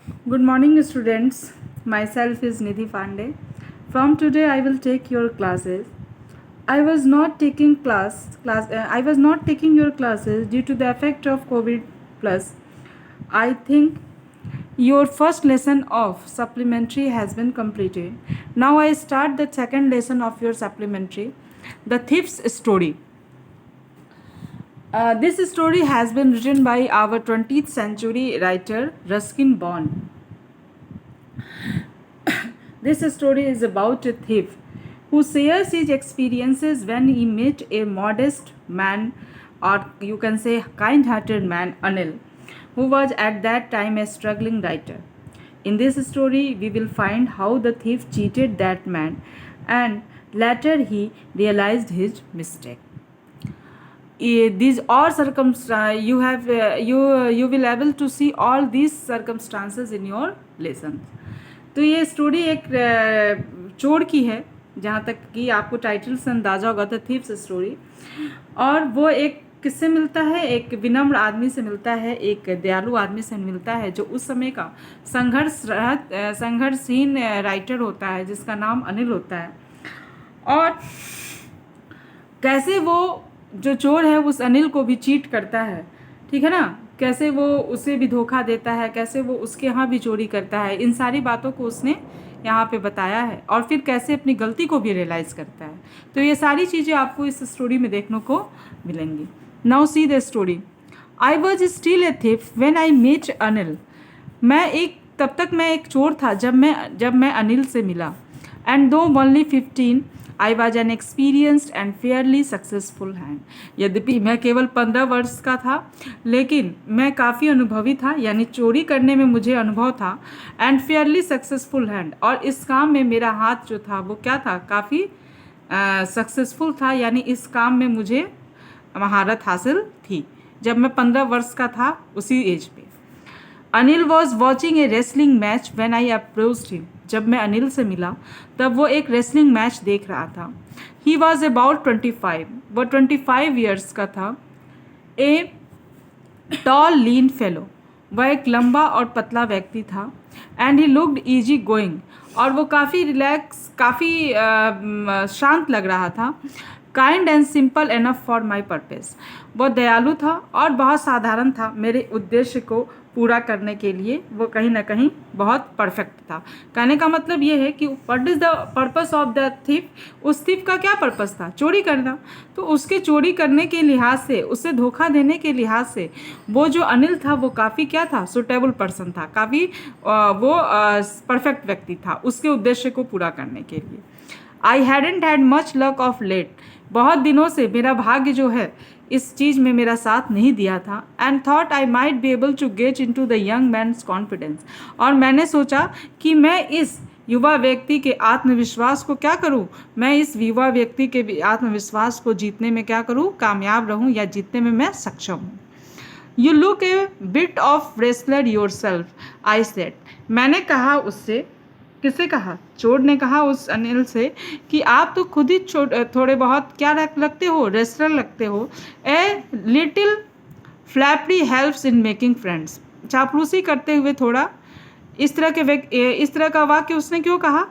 Good morning, students. Myself is Nidhi Pandey. From today, I will take your classes. I was not taking your classes due to the effect of COVID plus. I think your first lesson of supplementary has been completed. Now I start the second lesson of your supplementary, the thief's story. This story has been written by our 20th century writer Ruskin Bond. This story is about a thief who shares his experiences when he met a modest man, or you can say kind hearted man, Anil, who was at that time a struggling writer. In this story, we will find how the thief cheated that man and later he realized his mistake. These all circumstances you will able to see all these circumstances in your lesson. तो ये story एक चोर की है, जहाँ तक कि आपको टाइटल से अंदाज़ा होगा, द थीफ्स स्टोरी। और वो एक किससे मिलता है? एक विनम्र आदमी से मिलता है, एक दयालु आदमी से मिलता है, जो उस समय का संघर्षहीन राइटर होता है, जिसका नाम अनिल होता है। और कैसे वो जो चोर है उस अनिल को भी चीट करता है, ठीक है ना, कैसे वो उसे भी धोखा देता है, कैसे वो उसके यहाँ भी चोरी करता है, इन सारी बातों को उसने यहाँ पे बताया है। और फिर कैसे अपनी गलती को भी रियलाइज़ करता है। तो ये सारी चीज़ें आपको इस स्टोरी में देखने को मिलेंगी। Now see the story. I was still a thief when I met Anil. तब तक मैं एक चोर था जब मैं अनिल से मिला। एंड दो only 15 I was an experienced and Fairlie successful hand. यद्यपि मैं केवल 15 वर्ष का था, लेकिन मैं काफ़ी अनुभवी था, यानी चोरी करने में मुझे अनुभव था। एंड फेयरली सक्सेसफुल हैंड, और इस काम में मेरा हाथ जो था वो क्या था, काफ़ी सक्सेसफुल था, यानी इस काम में मुझे महारत हासिल थी जब मैं 15 वर्ष का था, उसी एज पे। Anil was watching A wrestling match when I approached him. जब मैं अनिल से मिला तब वो एक रेसलिंग मैच देख रहा था। ही वॉज अबाउट 25, वो 25 ईयर्स का था। ए टॉल लीन फेलो, वह एक लंबा और पतला व्यक्ति था। And he looked easy going, और वो काफ़ी रिलैक्स, काफ़ी शांत लग रहा था। Kind and simple enough for my purpose, बहुत दयालु था और बहुत साधारण था मेरे उद्देश्य को पूरा करने के लिए। वो कहीं ना कहीं बहुत परफेक्ट था। कहने का मतलब ये है कि what is the purpose of the thief. उस थीफ का क्या पर्पस था? चोरी करना। तो उसके चोरी करने के लिहाज से, उसे धोखा देने के लिहाज से वो जो अनिल था वो काफ़ी क्या था, सुटेबल पर्सन था, काफ़ी वो परफेक्ट व्यक्ति था उसके उद्देश्य को पूरा करने के लिए। I hadn't had much luck of late, बहुत दिनों से मेरा भाग्य जो है इस चीज़ में मेरा साथ नहीं दिया था। And thought I might be able to get into the young man's confidence, और मैंने सोचा कि मैं इस युवा व्यक्ति के आत्मविश्वास को क्या करूं, मैं इस युवा व्यक्ति के आत्मविश्वास को जीतने में क्या करूं, कामयाब रहूं, या जीतने में मैं सक्षम हूं। You look A bit of wrestler your self, I said. मैंने कहा उससे, किससे कहा? चोर ने कहा उस अनिल से कि आप तो खुद ही थोड़े बहुत क्या लगते हो, रेसलर लगते हो। A little flattery helps in making friends, चापलूसी करते हुए थोड़ा, इस तरह का वाक्य उसने क्यों कहा?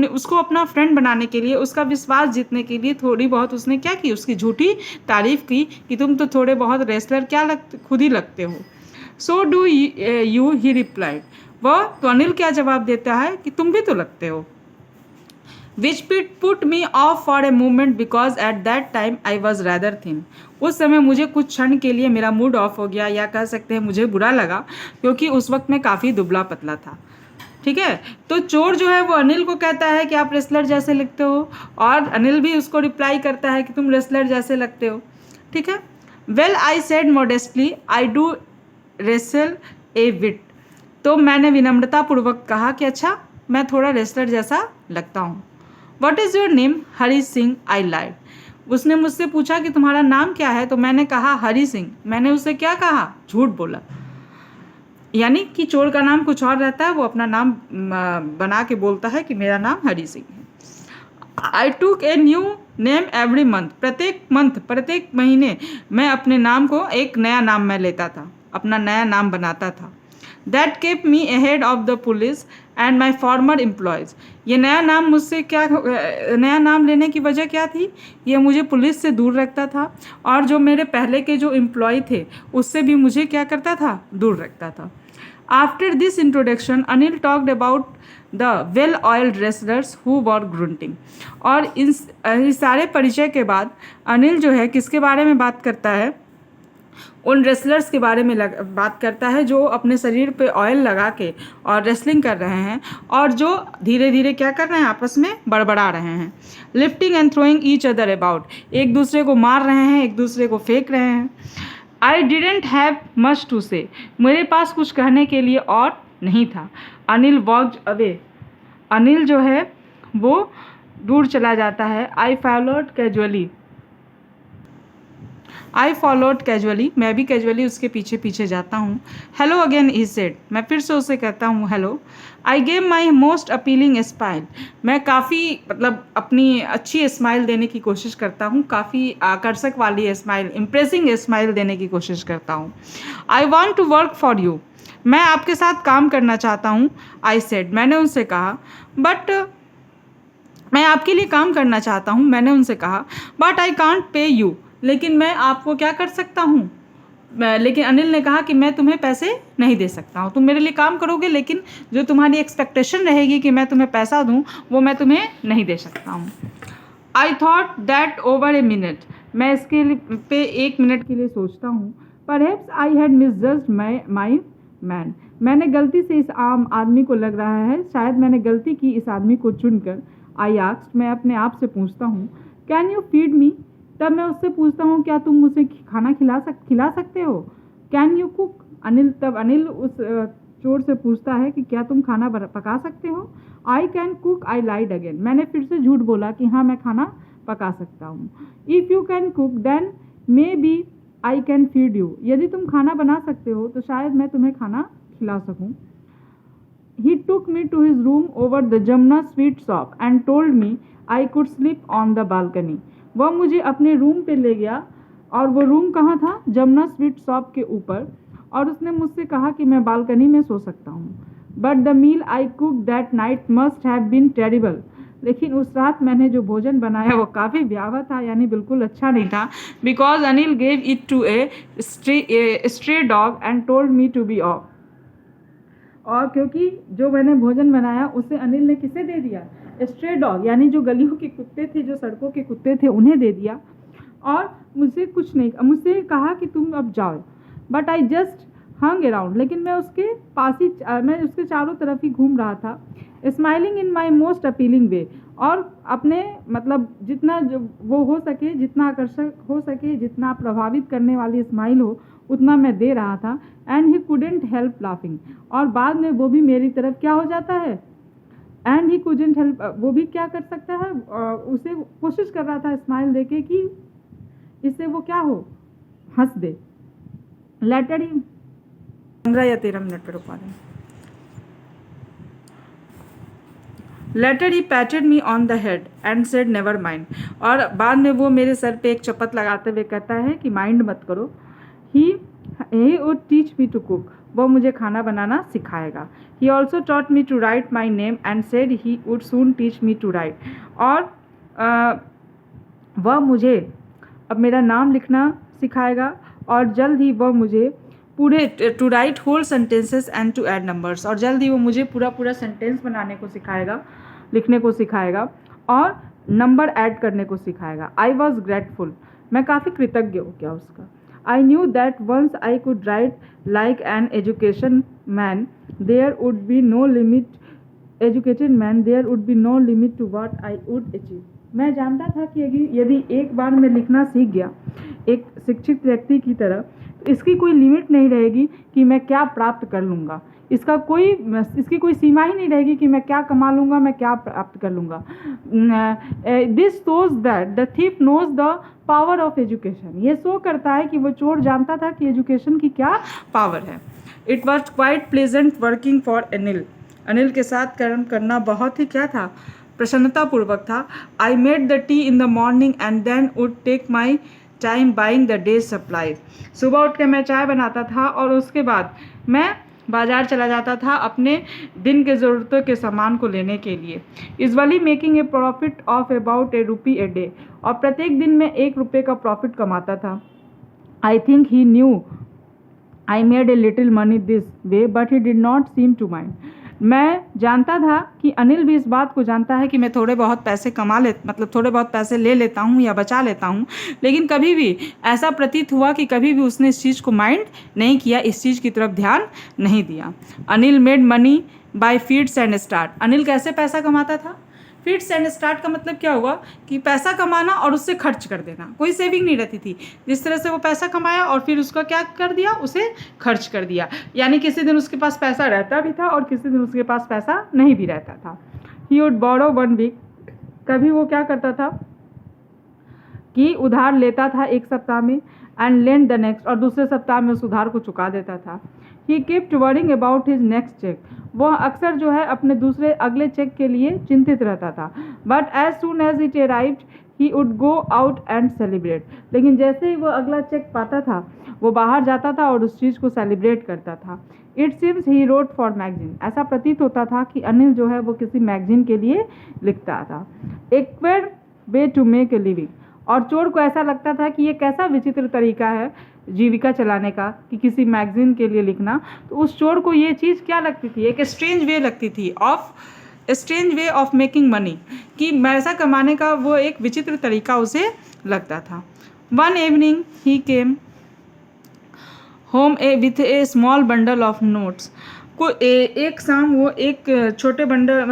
उसको अपना फ्रेंड बनाने के लिए, उसका विश्वास जीतने के लिए थोड़ी बहुत उसने क्या की, उसकी झूठी तारीफ की कि तुम तो थोड़े बहुत रेसलर खुद ही लगते हो। So do you, he replied. वह तो अनिल क्या जवाब देता है कि तुम भी तो लगते हो। Which put me of for a moment because at that time I was rather thin. उस समय मुझे कुछ क्षण के लिए मेरा मूड ऑफ हो गया, या कह सकते हैं मुझे बुरा लगा, क्योंकि उस वक्त मैं काफ़ी दुबला पतला था। ठीक है, तो चोर जो है वो अनिल को कहता है कि आप रेसलर जैसे लगते हो, और अनिल भी उसको रिप्लाई करता है कि तुम रेसलर जैसे लगते हो। ठीक है, well I said modestly I do wrestle a bit. तो मैंने विनम्रतापूर्वक कहा कि अच्छा, मैं थोड़ा रेसलर जैसा लगता हूँ। What is your name? Hari Singh, I lied. उसने मुझसे पूछा कि तुम्हारा नाम क्या है, तो मैंने कहा हरी सिंह। मैंने उससे क्या कहा? झूठ बोला। यानी कि चोर का नाम कुछ और रहता है, वो अपना नाम बना के बोलता है कि मेरा नाम हरी सिंह है। आई टूक a new name every month, प्रत्येक महीने मैं अपने नाम को एक नया नाम मैं लेता था। अपना नया नाम बनाता था। That cap me ahead of the police and my farmer employees. ये नया नाम मुझसे क्या, नया नाम लेने की वजह क्या थी? ये मुझे पुलिस से दूर रखता था और जो मेरे पहले के जो एम्प्लॉय थे उससे भी मुझे क्या करता था? दूर रखता था। After this introduction Anil talked about the well oiled wrestlers who were grunting. और इस सारे परिचय के बाद अनिल जो है किसके बारे में बात करता है? उन रेसलर्स के बारे में बात करता है जो अपने शरीर पे ऑयल लगा के और रेसलिंग कर रहे हैं और जो धीरे धीरे क्या कर रहे हैं? आपस में बड़बड़ा रहे हैं। Lifting and throwing each other about, एक दूसरे को मार रहे हैं, एक दूसरे को फेंक रहे हैं। I didn't have much to say, मेरे पास कुछ कहने के लिए और नहीं था। अनिल वॉक्ड अवे, अनिल जो है वो दूर चला जाता है। आई फॉलोड कैजुअली, मैं भी कैजुअली उसके पीछे पीछे जाता हूँ। हेलो अगेन ही सेड, मैं फिर से उसे कहता हूँ hello. I gave my most appealing smile, मैं काफ़ी मतलब अपनी अच्छी स्माइल देने की कोशिश करता हूँ, काफ़ी आकर्षक वाली स्माइल, इम्प्रेसिंग स्माइल देने की कोशिश करता हूँ। I want to work for you, मैं आपके साथ काम करना चाहता हूँ। आई सेड, मैंने उनसे कहा। बट मैं आपके लिए काम करना चाहता हूँ, मैंने उनसे कहा। But I can't pay you, लेकिन मैं आपको क्या कर सकता हूँ? लेकिन अनिल ने कहा कि मैं तुम्हें पैसे नहीं दे सकता हूँ, तुम मेरे लिए काम करोगे लेकिन जो तुम्हारी एक्सपेक्टेशन रहेगी कि मैं तुम्हें पैसा दूँ वो मैं तुम्हें नहीं दे सकता हूँ। I thought that over a minute, मैं इसके पे 1 मिनट के लिए सोचता हूँ। Perhaps I had misjudged my man, मैंने गलती से इस आम आदमी को लग रहा है, शायद मैंने गलती की इस आदमी को चुनकर। आई आस्क्ड, मैं अपने आप से पूछता हूँ। कैन यू फीड मी, तब मैं उससे पूछता हूँ क्या तुम मुझे खाना खिला सकते हो? कैन यू कुक, अनिल उस चोर से पूछता है कि क्या तुम खाना पका सकते हो? I can cook, I lied again, मैंने फिर से झूठ बोला कि हाँ मैं खाना पका सकता हूँ। If you can cook then maybe I can feed you, यदि तुम खाना बना सकते हो तो शायद मैं तुम्हें खाना खिला सकूँ। He took me to his room over the Jamna sweet shop and told me I could sleep on the balcony. वह मुझे अपने रूम पे ले गया और वो रूम कहाँ था? जमुना स्वीट शॉप के ऊपर, और उसने मुझसे कहा कि मैं बालकनी में सो सकता हूँ। But the meal I cook that night must have been terrible, लेकिन उस रात मैंने जो भोजन बनाया वो काफ़ी भयावह था, यानी बिल्कुल अच्छा नहीं था। Because Anil gave it to a stray dog and told me to be off, और क्योंकि जो मैंने भोजन बनाया उसे अनिल ने किसे दे दिया? स्ट्रे डॉग, यानी जो गलियों के कुत्ते थे, जो सड़कों के कुत्ते थे, उन्हें दे दिया। और मुझसे कुछ नहीं, मुझसे कहा कि तुम अब जाओ। But I just hung around, लेकिन मैं उसके पास ही, मैं उसके चारों तरफ ही घूम रहा था। Smiling in my most appealing way, और अपने मतलब जितना वो हो सके, जितना आकर्षक हो सके, जितना प्रभावित करने वाली स्माइल हो उतना मैं दे रहा था। And he couldn't help laughing, और बाद में वो भी मेरी तरफ क्या हो जाता है? एंड ही कुडेंट हेल्प, वो भी क्या कर सकता है? उसे कोशिश कर रहा था स्माइल देके कि इससे वो क्या हो, हंस दे। लेटर ही 15 या 13 मिनट पर रुकवा दें। Later he patted me on the head and said never mind, और बाद में वो मेरे सर पे एक चपत लगाते हुए कहता है कि माइंड मत करो। He would teach me to cook, वो मुझे खाना बनाना सिखाएगा। He also taught me to write my name and said he would soon teach me to write, और वह मुझे अब मेरा नाम लिखना सिखाएगा और जल्द ही वह मुझे पूरे to write whole sentences and to add numbers, और जल्द ही वो मुझे पूरा सेंटेंस बनाने को सिखाएगा, लिखने को सिखाएगा और नंबर ऐड करने को सिखाएगा। आई वॉज ग्रेटफुल, मैं काफ़ी कृतज्ञ हो गया उसका। I knew that once I could write like an educated man, there would be no limit to what I would achieve. मैं जानता था कि यदि एक बार मैं लिखना सीख गया एक शिक्षित व्यक्ति की तरह, तो इसकी कोई लिमिट नहीं रहेगी कि मैं क्या प्राप्त कर लूँगा, इसकी कोई सीमा ही नहीं रहेगी कि मैं क्या कमा लूँगा, मैं क्या प्राप्त कर लूँगा। This shows that the thief knows the power of education, ये शो करता है कि वो चोर जानता था कि एजुकेशन की क्या पावर है। It was quite pleasant working for Anil, Anil के साथ काम करना बहुत ही क्या था, प्रसन्नतापूर्वक था। I made the tea in the morning and then would take my time buying the day's supplies. सुबह उठ के मैं चाय बनाता था और उसके बाद मैं बाज़ार चला जाता था अपने दिन के ज़रूरतों के सामान को लेने के लिए। Usually making a profit of about ₹1 day, और प्रत्येक दिन मैं ₹1 का प्रॉफिट कमाता था। I think he knew I made a little money this way but he did not seem to mind. मैं जानता था कि अनिल भी इस बात को जानता है कि मैं थोड़े बहुत पैसे मतलब थोड़े बहुत पैसे ले लेता हूँ या बचा लेता हूँ, लेकिन कभी भी ऐसा प्रतीत हुआ कि कभी भी उसने इस चीज़ को माइंड नहीं किया, इस चीज़ की तरफ ध्यान नहीं दिया। Anil made money by feeds and start. Anil कैसे पैसा कमाता था? फीड्स एंड स्टार्ट का मतलब क्या हुआ कि पैसा कमाना और उससे खर्च कर देना, कोई सेविंग नहीं रहती थी। जिस तरह से वो पैसा कमाया और फिर उसका क्या कर दिया, उसे खर्च कर दिया। यानी किसी दिन उसके पास पैसा रहता भी था और किसी दिन उसके पास पैसा नहीं भी रहता था। ही वुड बोरो 1 वीक, कभी वो क्या करता था कि उधार लेता था एक सप्ताह में, एंड लेंड द नेक्स्ट, और दूसरे सप्ताह में उस उधार को चुका देता था। He kept worrying about his next cheque, वह अक्सर जो है अपने अगले चेक के लिए चिंतित रहता था। But as soon as it arrived he would go out and celebrate, लेकिन जैसे ही वो अगला चेक पाता था वो बाहर जाता था और उस चीज़ को सेलिब्रेट करता था। It seems he wrote for magazine, ऐसा प्रतीत होता था कि अनिल जो है वो किसी मैगजीन के लिए लिखता था। एक queer way to make a living, और चोर को ऐसा लगता था कि ये कैसा विचित्र तरीका है जीविका चलाने का कि किसी मैगजीन के लिए लिखना। तो उस चोर को ये चीज़ क्या लगती थी, एक स्ट्रेंज वे लगती थी, strange way of making money, कि पैसा कमाने का वो एक विचित्र तरीका उसे लगता था। One evening he came home with A small bundle of notes, को एक शाम वो एक छोटे बंडल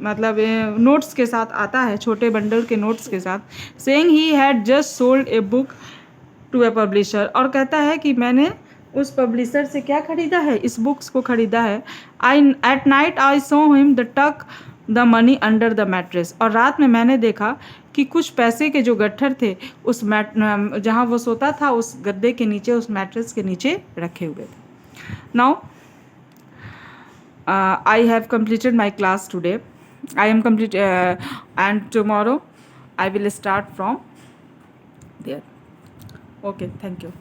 मतलब नोट्स के साथ आता है, छोटे बंडल के नोट्स के साथ। Saying he had just sold a book to a publisher, और कहता है कि मैंने उस पब्लिशर से क्या खरीदा है, इस बुक्स को खरीदा है। At night I saw him the टक the money under the mattress, और रात में मैंने देखा कि कुछ पैसे के जो गट्ठर थे उस जहाँ वो सोता था उस गद्दे के नीचे, उस मैट्रेस के नीचे रखे हुए थे। Now I have completed my class today. I am complete and tomorrow I will start from there. Okay, thank you.